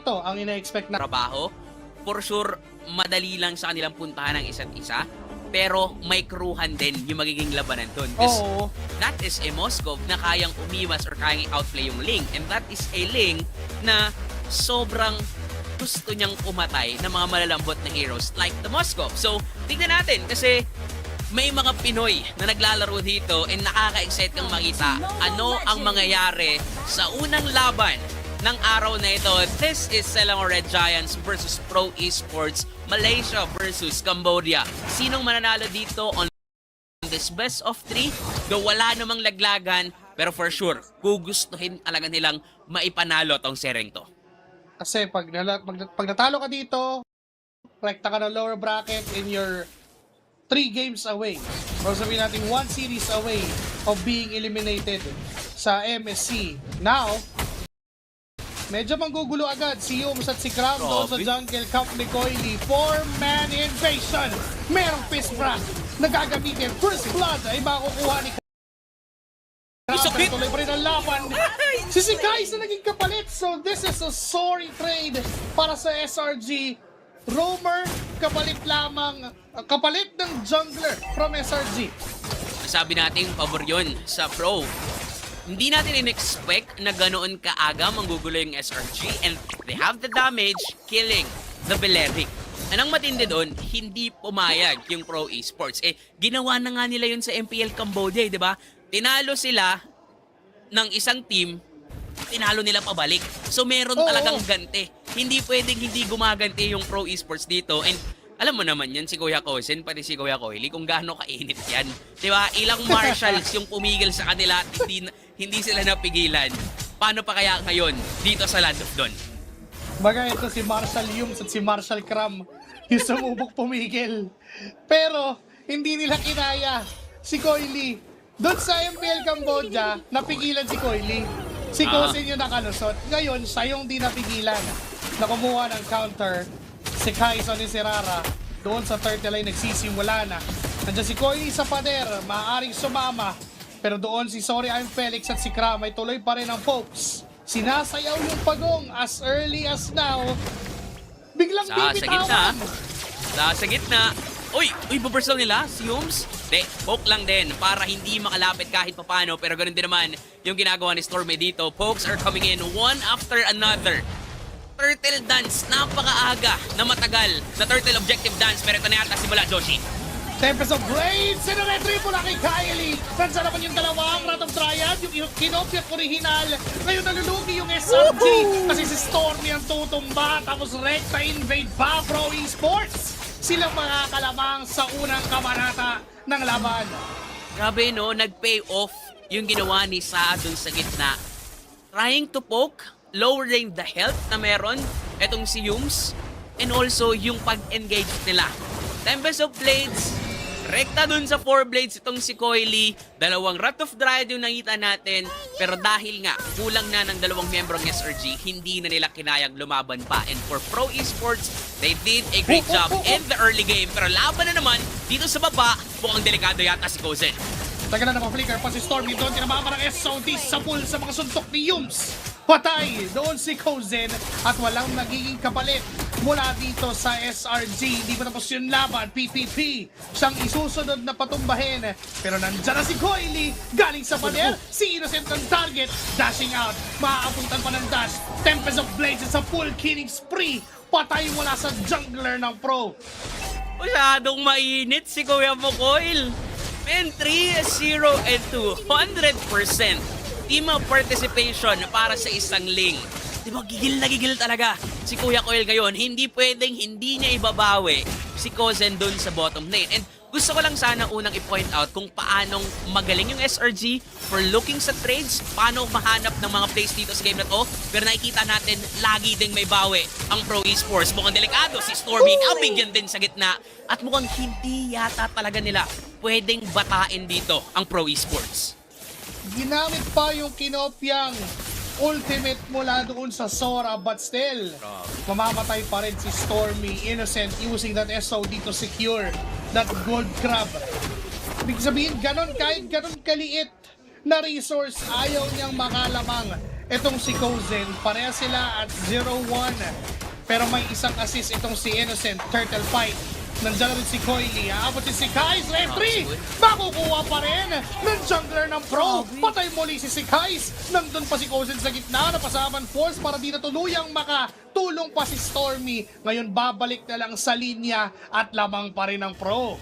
ito ang ina-expect na trabaho. For sure, madali lang sa kanilang puntahan ng isa't isa. Pero may kruhan din yung magiging labanan doon. Oo. That is a Moskov na kayang umiwas or kayang outplay yung Ling. And that is a Ling na sobrang gusto niyang pumatay ng mga malalambot na heroes like the Moskov. So, tignan natin kasi may mga Pinoy na naglalaro dito and nakaka-excite kang makita ano ang mangyayari sa unang laban ng araw na ito. This is Selangor Red Giants versus Pro Esports Malaysia versus Cambodia. Sinong mananalo dito on this best of 3? Though wala namang laglagan, pero for sure, gugustuhin talaga nilang maipanalo tong sereng to. kasi pag natalo ka dito, rekta ka ng lower bracket in your 3 games away. O sabihin natin 1 series away of being eliminated sa MSC. Now, medyo manggugulo agad si Yums at si Cram doon sa jungle camp ni Coily. 4-man invasion. Merong fist crack na gagamitin. First blood ay makukuha ni Cram. Tuloy pa rin ang laban. Si Kais na naging kapalit. So this is a sorry trade para sa SRG. Roamer, kapalit lamang. Kapalit ng jungler from SRG. Sabi natin, pabor yun sa Pro. Hindi natin in-expect na ganoon kaaga manggugulo yung SRG and they have the damage killing the Belerik. Anong matindi doon, hindi pumayag yung Pro Esports. Ginawa na nga nila yun sa MPL Cambodia, di ba? Tinalo sila ng isang team, tinalo nila pabalik. So meron talagang ganti. Hindi pwedeng hindi gumaganti yung Pro Esports dito. And alam mo naman yan, si Kuya Cousin, pati si Kuya Coily, kung gaano kainit yan. Diba? Ilang marshals yung pumigil sa kanila at hindi sila napigilan. Paano pa kaya ngayon dito sa Land of Dawn? Baga ito si Marshall Yums at si Marshall Cram yung sumubok pumigil. Pero hindi nila kinaya si Coily. Doon sa MPL Cambodia, napigilan si Coily. Si Cousin yung nakalusot. Ngayon, siya yung di napigilan na kumuha ng counter. Si Kaison ni Serara doon sa turtle line nagsisimula na. Nandiyan si Coily sa pader, maaaring sumama. Pero doon si Sorry I'm Felix at si Cram ay tuloy pa rin ang Popes. Sinasayaw yung pagong as early as now. Biglang bibitawan. Sa gitna. Uy, buburst lang nila si Yums. Poke lang din para hindi makalapit kahit papano. Pero ganun din naman yung ginagawa ni Stormy dito. Pokes are coming in one after another. Turtle dance, napakaaga na matagal na turtle objective dance. Pero ito na yata simula, Joshi. Tempest of Blades, sinuretriple na kay Kylie. Nandiyan naman yung dalawang Rat of Dryad, yung kinopya original. Ngayon nalulugi yung SRG kasi si Stormy ang tutumba. Tapos rekta invade pa Pro Esports. Silang mga kalamang sa unang kabanata ng laban. Grabe no, nag-pay off yung ginawa ni Sa dun sa gitna. Trying to poke, lowering the health na meron etong si Yums, and also yung pag-engage nila. Tempest of Blades, rekta dun sa 4 blades itong si Coily. Dalawang Wrath of Dryad yung nakita natin. Pero dahil nga, kulang na ng dalawang miyembro ng SRG, hindi na nila kinayang lumaban pa. And for Pro Esports, they did a great job in the early game. Pero laban na naman, dito sa baba, mukhang delikado yata si Cousin. Taga na napaflicker pa si Stormy doon. Tinamama ng SOD sa pool sa mga suntok ni Yums. Patay doon si Cousin at walang nagiging kapalit mula dito sa SRG. Hindi pa tapos yung laban. PPP siyang isusunod na patumbahin. Pero nandyan na si Coily galing sa pader. Si Innocent ang target. Dashing out. Maaabutan pa ng dash. Tempest of Blades sa full killing spree. Patay mula sa jungler ng Pro. Masyadong mainit si Kuya Mokoil. Men, 3-0 and 200% team participation para sa isang Ling. Diba, gigil na gigil talaga si Kuya Coil ngayon. Hindi pwedeng hindi niya ibabawi si Cousin dun sa bottom lane. And gusto ko lang sana unang i-point out kung paanong magaling yung SRG for looking sa trades, paano mahanap ng mga plays dito sa game na to. Pero nakikita natin, lagi ding may bawi ang Pro Esports. Mukhang delikado si Stormy, nabigyan din sa gitna. At mukhang hindi yata talaga nila pwedeng batain dito ang Pro Esports. Ginamit pa yung kinopyang ultimate mula doon sa Sora, but still, mamamatay pa rin si Stormy. Innocent using that SOD to secure that gold crab. Ibig sabihin, kahit ganon kaliit na resource, ayaw niyang makalamang itong si Kozen. Pareha sila at 0-1. Pero may isang assist itong si Innocent. Turtle fight. Nandiyan na rin si Coily. Aabot si Kais. Referee! Makukuha pa rin ng jungler ng Pro. Patay muli si Kais. Nandun pa si Kozen sa gitna. Napasaman force para di na tuluyang makatulong pa si Stormy. Ngayon babalik na lang sa linya at lamang pa rin ng Pro.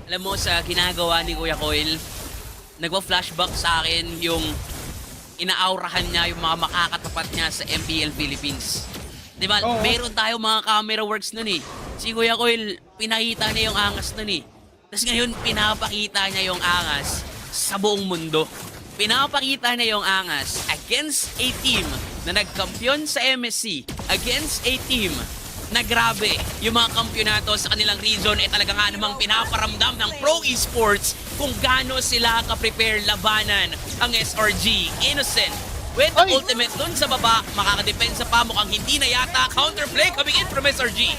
Alam mo, sa ginagawa ni Kuya Coil, nagwa-flashback sa akin yung inaaurahan niya yung mga makakatapat niya sa MPL Philippines. Di ba? Oo. Meron tayo mga camera works nun eh. Si Kuya Coil, pinakita niya yung angas nun eh. Tapos ngayon, pinapakita niya yung angas sa buong mundo. Pinapakita niya yung angas against a team na nagkampiyon sa MSC, against a team na grabe, yung mga kampyonato sa kanilang region ay talaga nga namang pinaparamdam ng Pro Esports kung gaano sila ka-prepare labanan ang SRG. Innocent with the Ay! ultimate dun sa baba, makakadepensa pa, mukhang hindi na yata counterplay coming in from SRG.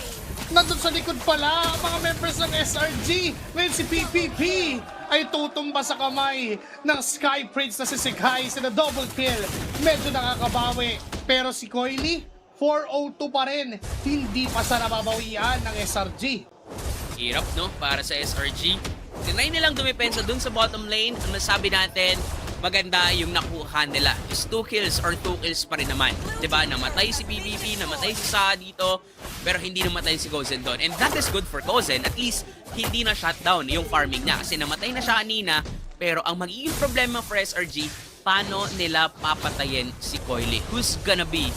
Nandun sa likod pala ang mga members ng SRG. Ngayon si PPP ay tutumba sa kamay ng Sky Prince na si Sikai sa double kill. Medyo nakakabawi. Pero si Coily, 4-0-2 pa rin. Hindi pa sa nababawian ng SRG. Hirap, no? Para sa SRG. Tinry nilang dumepensa dun sa bottom lane. Ang nasabi natin, maganda yung nakuha nila. Is 2 kills or 2 kills pa rin naman. Diba? Namatay si PvP, namatay si Sa dito, pero hindi namatay si Kozen doon. And that is good for Kozen. At least, hindi na shutdown yung farming niya. Kasi namatay na siya kanina, pero ang magiging problema for SRG, paano nila papatayin si Coily? Who's gonna be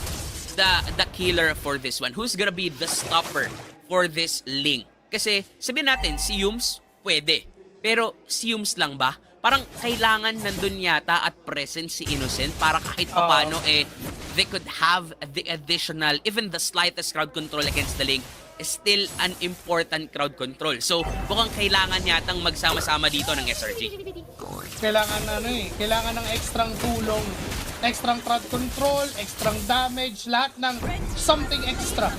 the killer for this one? Who's gonna be the stopper for this link? Kasi sabihin natin, si Yums, pwede. Pero si Yums lang ba? Parang kailangan nandun yata at present si Innocent para kahit paano they could have the additional, even the slightest crowd control against the link is still an important crowd control. So, mukhang kailangan yatang magsama-sama dito ng SRG. Kailangan ng ekstrang tulong, ekstrang crowd control, ekstrang damage, lahat ng something extra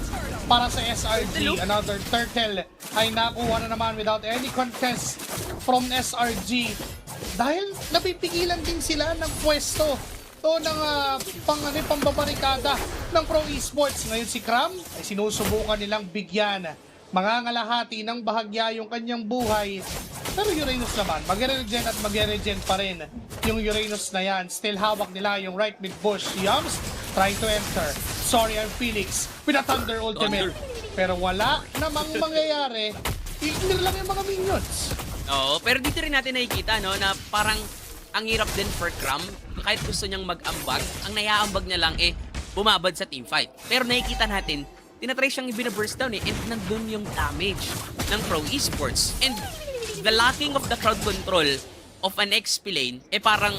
para sa SRG. Another turtle ay nakuha na naman without any contest from SRG. Dahil napipigilan din sila ng pwesto o ng pambabarikada ng Pro Esports. Ngayon si Cram ay sinusubukan nilang bigyan, mangangalahati ng bahagya yung kanyang buhay. Pero Uranus naman, mag-regen at mag-regen pa rin yung Uranus na yan. Still hawak nila yung right mid bush. Yums trying to enter. Sorry, I'm Felix. Pina-thunder ultimate. Pero wala namang mangyayari. I-clear lang yung mga minions. Oo, pero dito rin natin nakikita, no, na parang ang hirap din for Cram. Kahit gusto niyang mag-ambag, ang naiaambag niya lang bumabad sa teamfight. Pero nakikita natin, tinatry siyang ibinaburst down and nandun yung damage ng Pro Esports. And the lacking of the crowd control of an XP lane, parang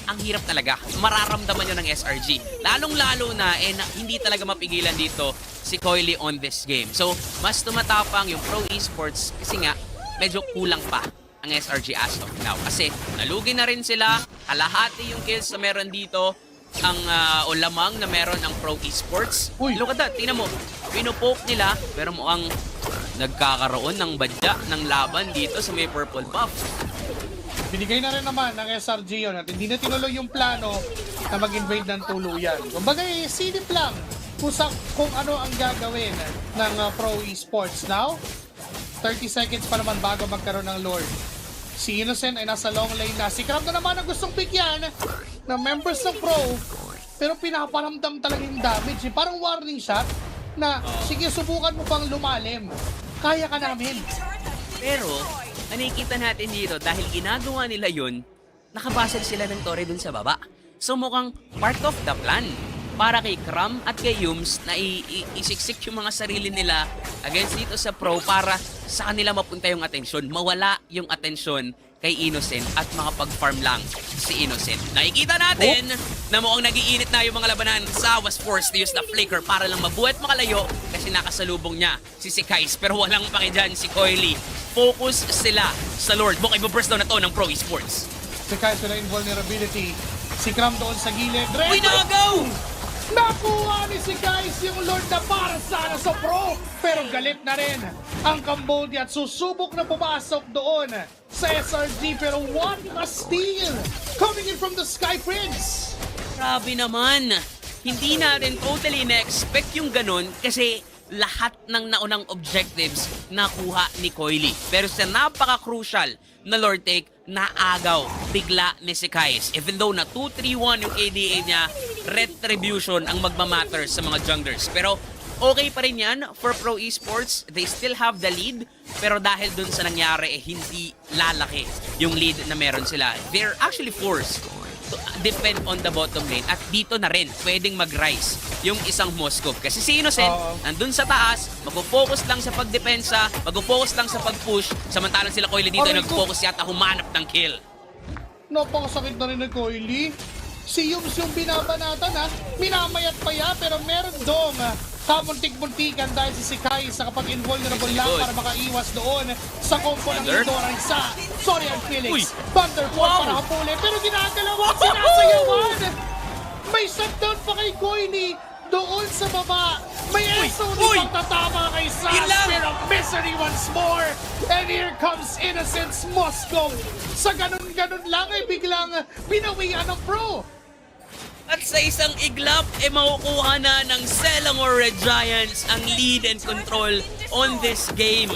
ang hirap talaga. Mararamdaman yun ng SRG. Lalong-lalo na, hindi talaga mapigilan dito si Coily on this game. So, mas tumatapang yung Pro Esports kasi nga, medyo kulang pa ang SRG as of now. Kasi nalugi na rin sila, kalahati yung kills na meron dito, ang o lamang na meron ang Pro Esports. Uy. Look at that, tingnan mo, pinupoke nila, pero mukhang nagkakaroon ng badya ng laban dito sa may purple buff. Binigay na rin naman ng SRG yun at hindi na tinuloy yung plano na mag-invade ng tuluyan. Kumbaga, silip lang kung ano ang gagawin ng Pro Esports. Now, 30 seconds pa naman bago magkaroon ng Lord. Si Innocent ay nasa long lane na. Si Crab na naman ang gustong bigyan ng members ng Pro. Pero pinaparamdam talaga yung damage. Parang warning shot na, sige, subukan mo pang lumalim. Kaya ka namin. Pero, nakikita natin dito, dahil ginagawa nila yun, nakabasag sila ng tore dun sa baba. So mukhang part of the plan para kay Cram at kay Yums na isiksik yung mga sarili nila against dito sa Pro para sa kanila mapunta yung atensyon. Mawala yung atensyon kay Innocent at makapag-farm lang si Innocent. Nakikita natin na mukhang nagiinit na yung mga labanan. Sa was forced to use the flicker para lang mabuhat makalayo kasi nakasalubong niya si Kais. Pero walang paki dyan si Coily. Focus sila sa Lord. Mukhang ibaburst daw na to ng Pro Esports. Si Kais na invulnerability. Si Cram doon sa gilid. Uy, nagaw! Nakuha ni si Kais yung Lord na para sana sa Pro. Pero galit na rin ang Cambodia at susubok na pumasok doon sa SRG. Pero what a steal coming in from the Sky Prince. Grabe naman. Hindi natin totally na-expect yung ganun kasi lahat ng naunang objectives nakuha ni Coily. Pero sa napaka-crucial na Lord Take, naagaw bigla ni si Kais. Even though na 2-3-1 yung KDA niya, retribution ang magmamatter sa mga junglers. Pero okay pa rin yan for Pro Esports. They still have the lead. Pero dahil dun sa nangyari, hindi lalaki yung lead na meron sila. They're actually forced to depend on the bottom lane. At dito na rin, pwedeng mag-rise yung isang Moskov. Kasi si Innocent, nandun sa taas, mag-focus lang sa pagdepensa, mag-focus lang sa pag-push, samantalang sila Coily dito ay nag-focus yata humanap ng kill. Napakasakit na rin ng Coily. Si Yums yung binabanatan ha, minamayat pa ya, pero meron dong kamuntik-muntikan dahil si Kai sa kapag invulnerable lang para makaiwas doon sa combo ng Indora sa Sorian Felix. Thunderbolt para hapulin, pero ginagalawan, sinasayawan! May shutdown pa kay Coily doon sa baba. May SO ni pagtatama kay Sash, pero misery once more. And here comes Innocence Moskov. Sa ganun-ganun lang ay biglang binawian ng Pro. At sa isang iglap, makukuha na ng Selangor Red Giants ang lead and control on this game.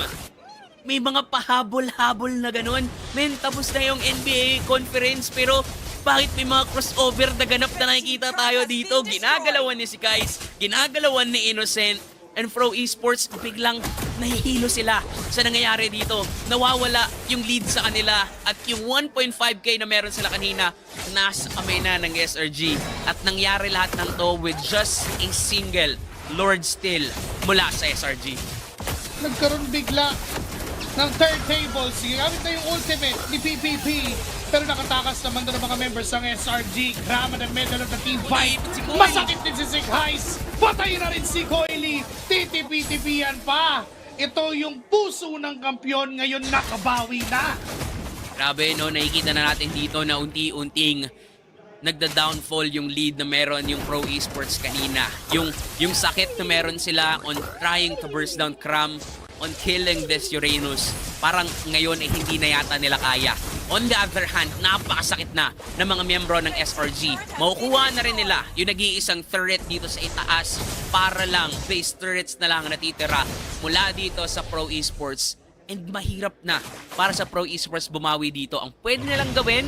May mga pahabol-habol na ganun. Men, tapos na yung NBA conference pero bakit may mga crossover na ganap na nakikita tayo dito? Ginagalawan ni si Kais, ginagalawan ni Innocent, and Pro Esports biglang nahihilo sila sa nangyayari dito. Nawawala yung lead sa kanila at yung 1.5k na meron sila kanina nasa kamay na ng SRG. At nangyari lahat ng to with just a single Lord Steal mula sa SRG. Nagkaroon bigla ng third table. Gamit na yung ultimate ni PPP. Pero nakatakas naman doon ang mga members ng SRG. Grama ng middle of the team fight. Masakit din si Sighais. Patay na rin si Coily. Titipi-tipian pa. Ito yung puso ng kampyon. Ngayon nakabawi na. Grabe, no? Nakikita na natin dito na unti-unting nagda-downfall yung lead na meron yung Pro Esports kanina. Yung sakit na meron sila on trying to burst down Cram, on killing this Uranus. Parang ngayon ay hindi na yata nila kaya. On the other hand, napakasakit na ng mga miyembro ng SRG. Makukuha na rin nila yung nag-iisang turret dito sa itaas para lang base turrets na lang natitira mula dito sa Pro Esports. And mahirap na para sa Pro Esports bumawi dito. Ang pwede nilang gawin,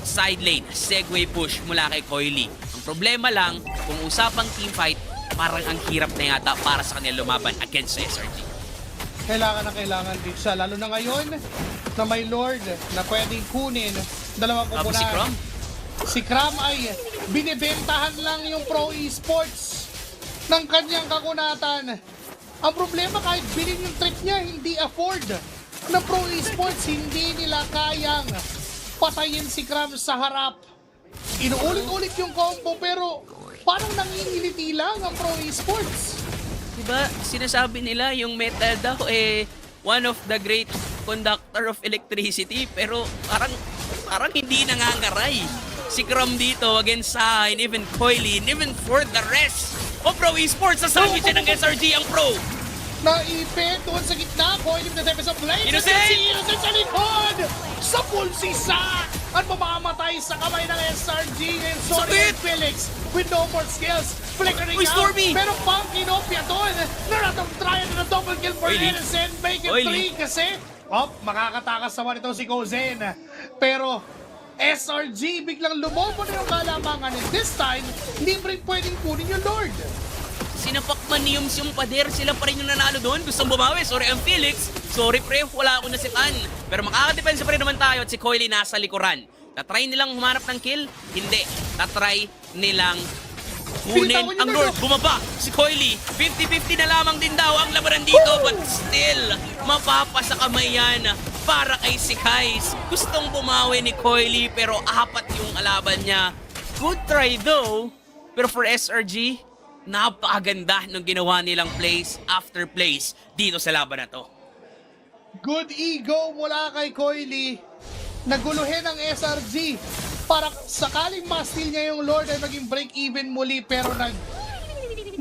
side lane, segway push mula kay Coily. Ang problema lang, kung usapang teamfight, parang ang hirap na yata para sa kanila lumaban against sa SRG. Kailangan na kailangan din siya. Lalo na ngayon na may Lord na pwedeng kunin dalawang Tapos kupunan. si Cram? Si Cram ay binibentahan lang yung Pro Esports ng kanyang kakunatan. Ang problema kahit bilhin yung trip niya, hindi afford ng Pro Esports. Hindi nila kayang patayin si Cram sa harap. Inuulit-ulit yung combo pero parang nangingiliti lang ang Pro Esports. Diba, sinasabi nila yung metal daw one of the great conductor of electricity pero parang hindi nangangaray. Si Cram dito against Saha and even Coily and even for the rest of Pro Esports sa sandwich ng SRG ang Pro. Naipit doon sa gitna, Coily with the Tempest of Blades. Innocent! Si Innocent sa likod! Sa pulsisa! At mamamatay sa kamay ng SRG ngayon. Sorry, Felix with no more skills. Flickering out. Stormy! Pero pang kinopya doon. Naratang try na double kill for Coily. Innocent. Make it Coily. 3 kasi makakatakas naman ito si Kozen. Pero SRG biglang lumobo na yung kalamangan. And this time, hindi rin pwedeng kunin yung Lord. Sinapak man ni Yums yung pader, sila pa rin yung nanalo doon. Gustong bumawi. Sorry ang Felix. Sorry pre, wala akong nasitan. Pero makakadepensa pa rin naman tayo at si Coily nasa likuran. Tatry nilang humanap ng kill? Hindi. Tatry nilang kunin ang Lord. Bumaba si Coily. 50-50 na lamang din daw ang labanan dito. But still, mapapasa kamay yan para kay Sighais. Gustong bumawi ni Coily pero apat yung alaban niya. Good try though. Pero for SRG, napakaganda nung ginawa nilang plays after plays dito sa laban na to. Good ego mula kay Coily. Naguluhin ang SRG para sakaling ma-steal niya yung Lord ay maging break-even muli pero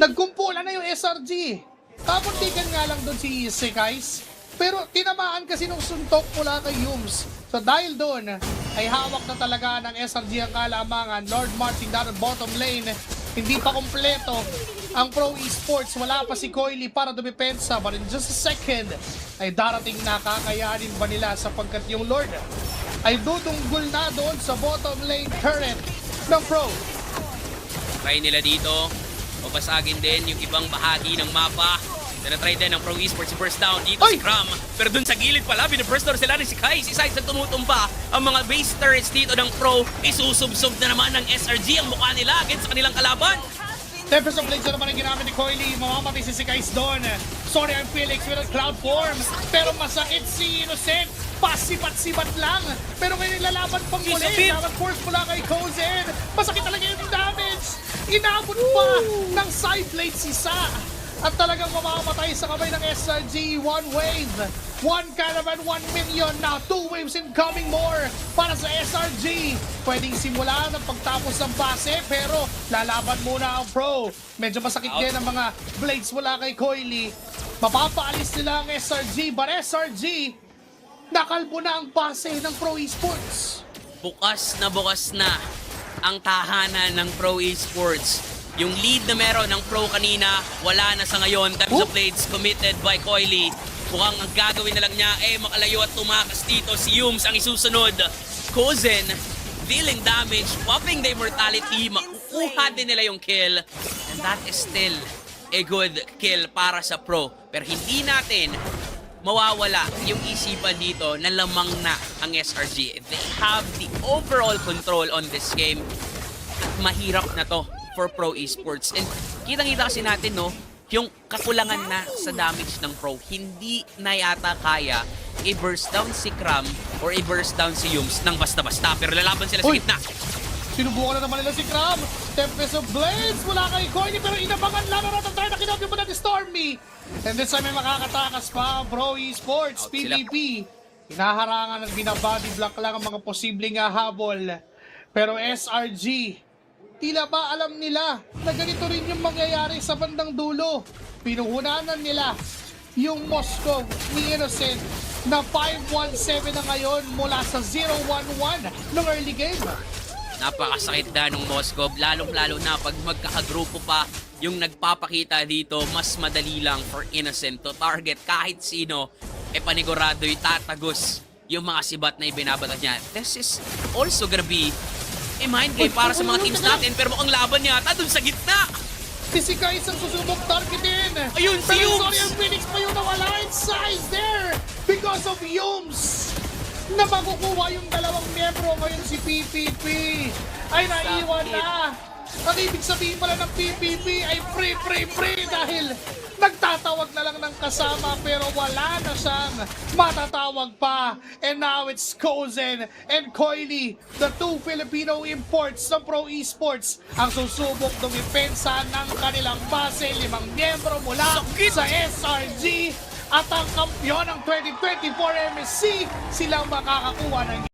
nagkumpulan na yung SRG. Kapuntikan nga lang doon si Sighais pero tinamaan kasi nung suntok mula kay Yums. So dahil doon, ay hawak na talaga ng SRG ang kalamangan. Lord Marching down the bottom lane. Hindi pa kompleto ang Pro Esports. Wala pa si Coily para dumepensa. But in just a second, ay darating na, kakayanin ba nila sapagkat yung Lord ay dudunggol na doon sa bottom lane turret ng Pro. Try nila dito. Babasagin din yung ibang bahagi ng mapa. Tinatry din ng Pro Esports si burst down dito si Oy! Cram. Pero dun sa gilid pala, binaburst down sila ni si Kai. Si Sai sa tumutumba. Ang mga base turrets dito ng Pro, isusubsob na naman ng SRG ang mukha nila against sa kanilang kalaban. Tempest of Blades na naman ang ginamit ni Coily. Mamamatay si Sikais doon. Sorry, I'm Felix with a cloud form. Pero masakit si Innocent. Pasipat-sibat lang. Pero ngayon nilalaban pang muli. Dapat force mula kay Kozen. Masakit talaga yung damage. Inabot pa ng side blade si Sa. At talagang mamamatay sa kamay ng SRG. One wave, one caravan, 1 million. Now 2 waves incoming more para sa SRG. Pwedeng simula ng pagtapos ng base, pero lalaban muna ang Pro. Medyo masakit din ang mga blades mula kay Coily. Mapapaalis nila ang SRG, but SRG nakalbo na ang base ng Pro Esports. Bukas na ang tahanan ng Pro Esports. Yung lead na meron ng Pro kanina, wala na sa ngayon. Times of Blades committed by Coily. Mukhang ang gagawin na lang niya makalayo at tumakas dito. Si Yums ang isusunod. Kozen dealing damage, popping the immortality. Makukuha din nila yung kill. And that is still a good kill para sa Pro. Pero hindi natin mawawala yung isipan dito na lamang na ang SRG. They have the overall control on this game. At mahirap na to for Pro Esports. And kitang-kita kasi natin, no, yung kakulangan na sa damage ng Pro, hindi na yata kaya i-burst down si Cram or i-burst down si Yums ng basta-basta. Pero lalaban sila sa Uy! gitna. Sinubukan na naman nila si Cram. Tempest of Blades mula kay Coily, pero inabangan lang na tayo na kinopyo mo na ni Stormy. And this time may makakatakas pa ang Pro Esports, Out sila. PvP. Hinaharangan ng binabody block lang ang mga posibleng habol. Pero SRG, tila ba alam nila na ganito rin yung mangyayari sa bandang dulo. Pinuhunanan nila yung Moscow ni Innocent na 5-1-7 na ngayon mula sa 0-1-1 ng early game. Napakasakit na nung Moscow, lalong-lalo na pag magkakagrupo pa yung nagpapakita dito, mas madali lang for Innocent to target kahit sino, panigurado'y tatagos yung mga sibat na ibinabatas niya. This is also gonna be mind game para sa mga teams natin, pero mukhang laban yata dun sa gitna. Si Kais ang susubok targetin. Ayun, si Pero Yums! sorry, ang Phoenix pa yung nawala inside there because of Yums. Na makukuha yung dalawang miyembro ngayon si PPP. Ay naiwan na. Ang ibig sabihin pala ng PPP ay free dahil nagtatawag na lang ng kasama pero wala na siyang matatawag pa. And now it's Kozen and Coily, the two Filipino imports ng Pro Esports, ang susubok dumipensa ng kanilang base. 5 miyembro mula sa SRG at ang kampyon ng 2024 MSC silang makakakuha ng